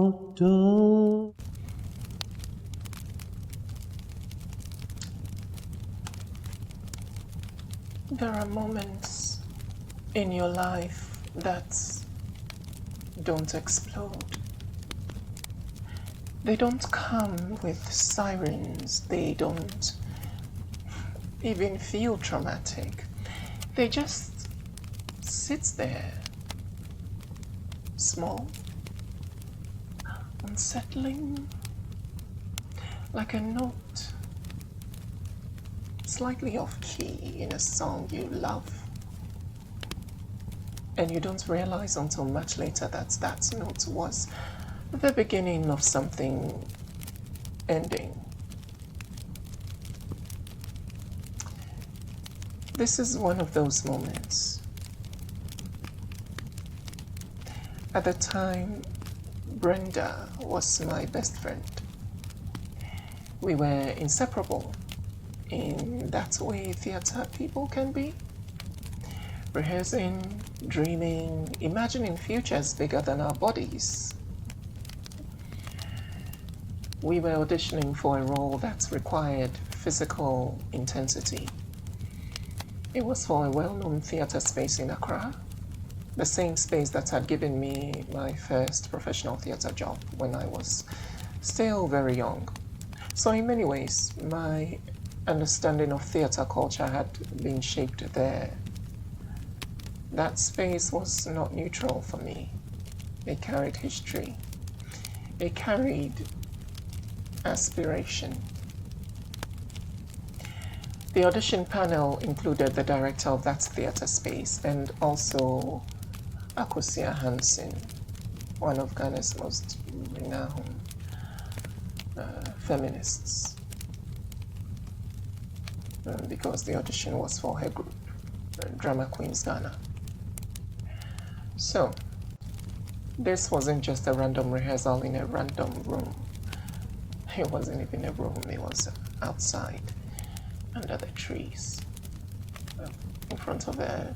photo. There are moments in your life that don't explode. They don't come with sirens. They don't even feel traumatic. They just sit there, small, unsettling, like a note slightly off key in a song you love. And you don't realize until much later that that note was the beginning of something ending. This is one of those moments. At the time, Brenda was my best friend. We were inseparable in that way theater people can be. Rehearsing, dreaming, imagining futures bigger than our bodies. We were auditioning for a role that required physical intensity. It was for a well-known theater space in Accra, the same space that had given me my first professional theater job when I was still very young. So in many ways, my understanding of theater culture had been shaped there. That space was not neutral for me. It carried history. It carried aspiration. The audition panel included the director of that theater space and also Akosia Hansen, one of Ghana's most renowned feminists, because the audition was for her group, Drama Queens Ghana. So, this wasn't just a random rehearsal in a random room. It wasn't even a room, it was outside, under the trees, in front of a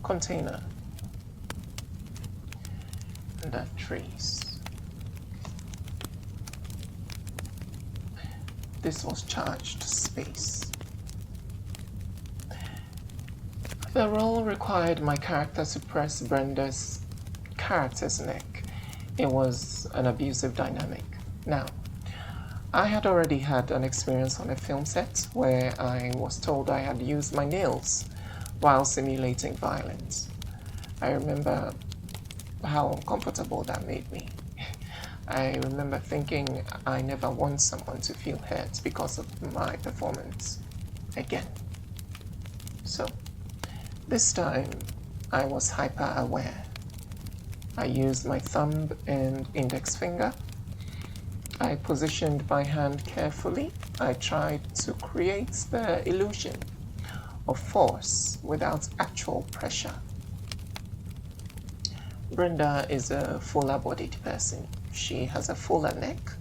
container, under trees. This was charged space. The role required my character to press Brenda's character's neck. It was an abusive dynamic. Now, I had already had an experience on a film set where I was told I had used my nails while simulating violence. I remember how uncomfortable that made me. I remember thinking I never want someone to feel hurt because of my performance again. So, this time I was hyper aware. I used my thumb and index finger. I positioned my hand carefully. I tried to create the illusion of force without actual pressure. Brenda is a fuller-bodied person. She has a fuller neck.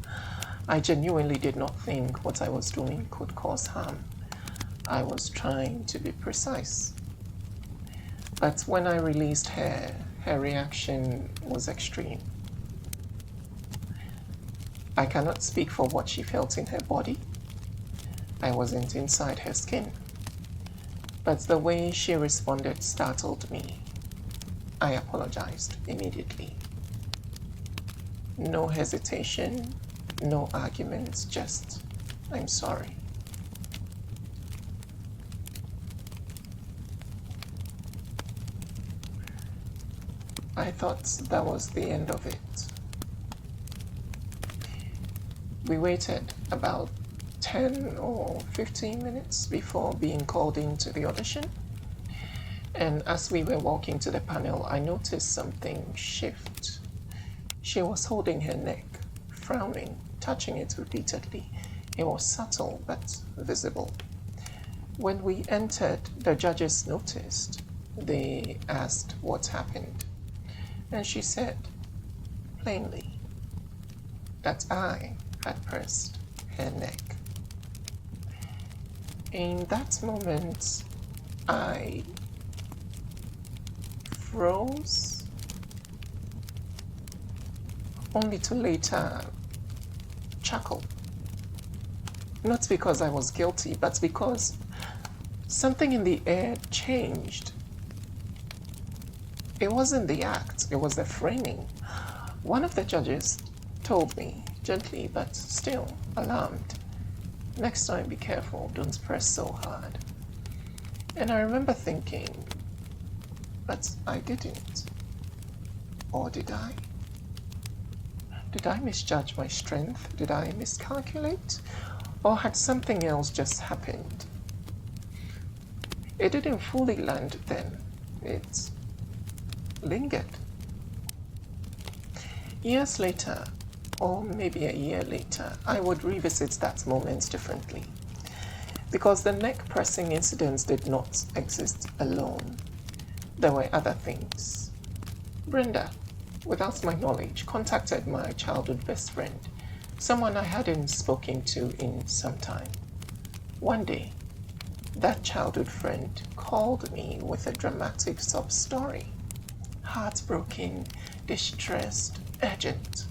I genuinely did not think what I was doing could cause harm. I was trying to be precise. But when I released her, her reaction was extreme. I cannot speak for what she felt in her body. I wasn't inside her skin. But the way she responded startled me. I apologized immediately. No hesitation, no arguments, just, I'm sorry. I thought that was the end of it. We waited about 10 or 15 minutes before being called into the audition. And as we were walking to the panel, I noticed something shift. She was holding her neck, frowning, touching it repeatedly. It was subtle but visible. When we entered, the judges noticed. They asked what happened. And she said, plainly, that I had pressed her neck. In that moment, I froze, only to later chuckle. Not because I was guilty, but because something in the air changed. It wasn't the act, it was the framing. One of the judges told me, gently but still alarmed, "Next time be careful, don't press so hard." And I remember thinking, but I didn't. Or did I? Did I misjudge my strength? Did I miscalculate? Or had something else just happened? It didn't fully land then. It lingered. Years later, or maybe a year later, I would revisit that moment differently. Because the neck-pressing incidents did not exist alone. There were other things. Brenda, without my knowledge, contacted my childhood best friend, someone I hadn't spoken to in some time. One day, that childhood friend called me with a dramatic sob story. Heartbroken, distressed, urgent.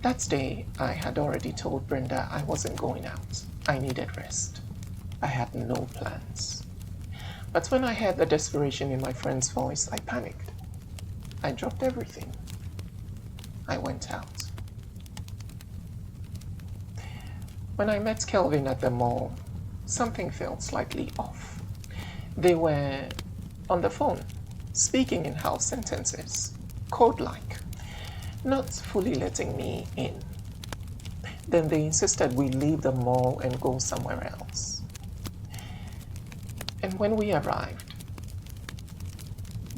That day, I had already told Brenda I wasn't going out. I needed rest. I had no plans. But when I heard the desperation in my friend's voice, I panicked. I dropped everything. I went out. When I met Kelvin at the mall, something felt slightly off. They were on the phone, speaking in house sentences, code-like, not fully letting me in. Then they insisted we leave the mall and go somewhere else. And when we arrived,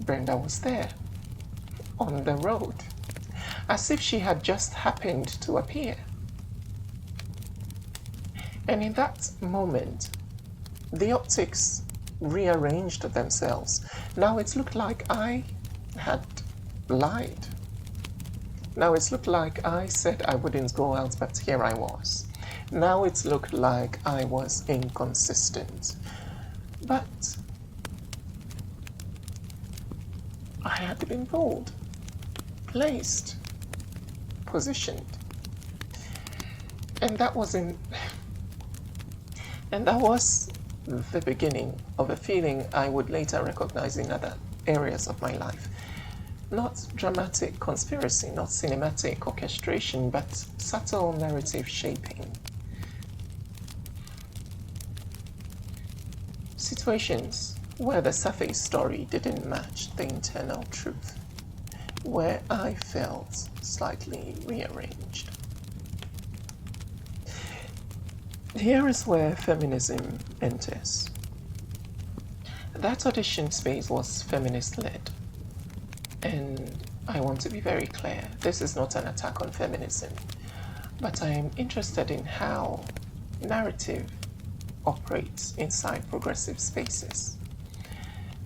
Brenda was there, on the road, as if she had just happened to appear. And in that moment, the optics rearranged themselves. Now it looked like I had lied. Now it looked like I said I wouldn't go out, but here I was. Now it looked like I was inconsistent. But I had been told, placed, positioned. And that was the beginning of a feeling I would later recognize in other areas of my life. Not dramatic conspiracy, not cinematic orchestration, but subtle narrative shaping. Situations where the surface story didn't match the internal truth, where I felt slightly rearranged. Here is where feminism enters. That audition space was feminist-led. And I want to be very clear, this is not an attack on feminism, but I am interested in how narrative operates inside progressive spaces.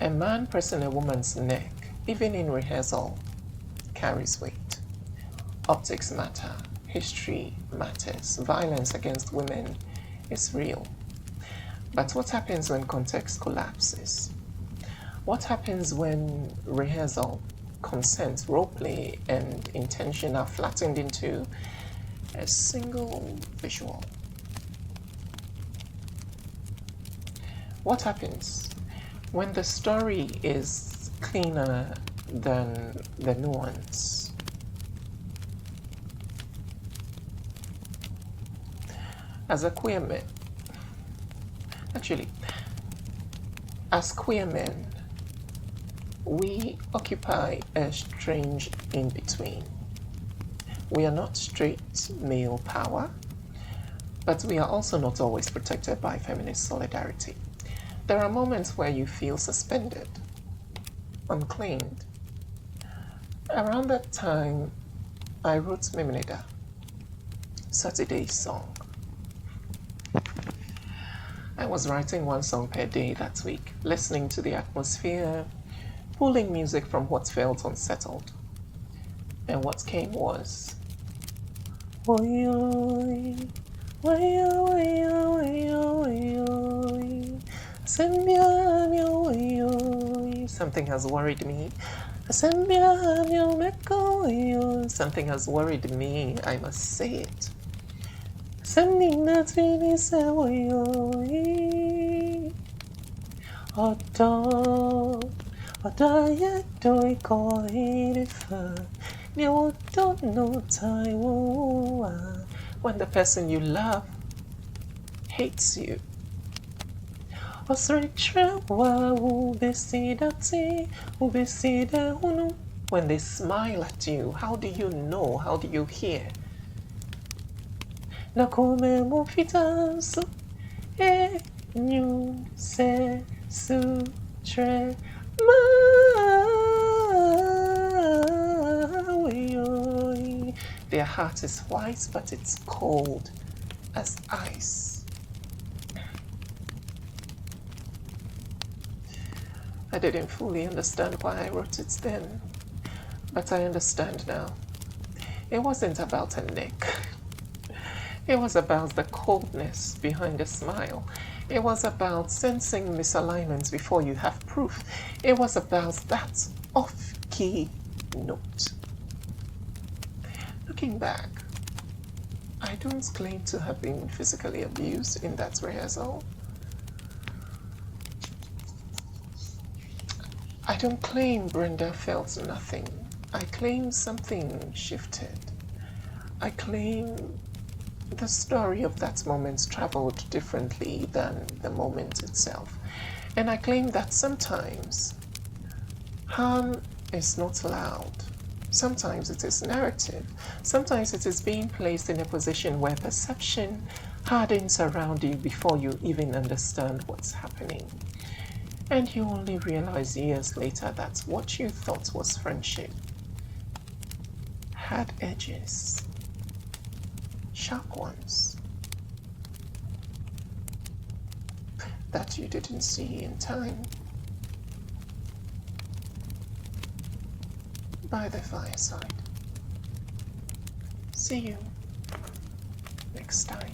A man pressing a woman's neck, even in rehearsal, carries weight. Optics matter, history matters, violence against women is real. But what happens when context collapses? What happens when rehearsal, consent, roleplay, and intention are flattened into a single visual? What happens when the story is cleaner than the nuance? As queer men, we occupy a strange in-between. We are not straight male power, but we are also not always protected by feminist solidarity. There are moments where you feel suspended, unclaimed. Around that time, I wrote Memeneda, Saturday's song. I was writing one song per day that week, listening to the atmosphere, pulling music from what felt unsettled. And what came was, oi, oi, oi, oi, oi, oi, oi, something has worried me. Something has worried me, I must say it. Something that's really so Odaya doi ko irifa. You don't know Taiwan. When the person you love hates you. When they smile at you, how do you know? How do you hear? Nakome mo fitanso e nyu se su tre ma. Their heart is white, but it's cold as ice. I didn't fully understand why I wrote it then, but I understand now. It wasn't about a neck. It was about the coldness behind the smile. It was about sensing misalignments before you have proof. It was about that off-key note. Looking back, I don't claim to have been physically abused in that rehearsal. I don't claim Brenda felt nothing. I claim something shifted. I claim the story of that moment traveled differently than the moment itself. And I claim that sometimes harm is not loud. Sometimes it is narrative. Sometimes it is being placed in a position where perception hardens around you before you even understand what's happening. And you only realize years later that what you thought was friendship had edges, sharp ones, that you didn't see in time. By the fireside. See you next time.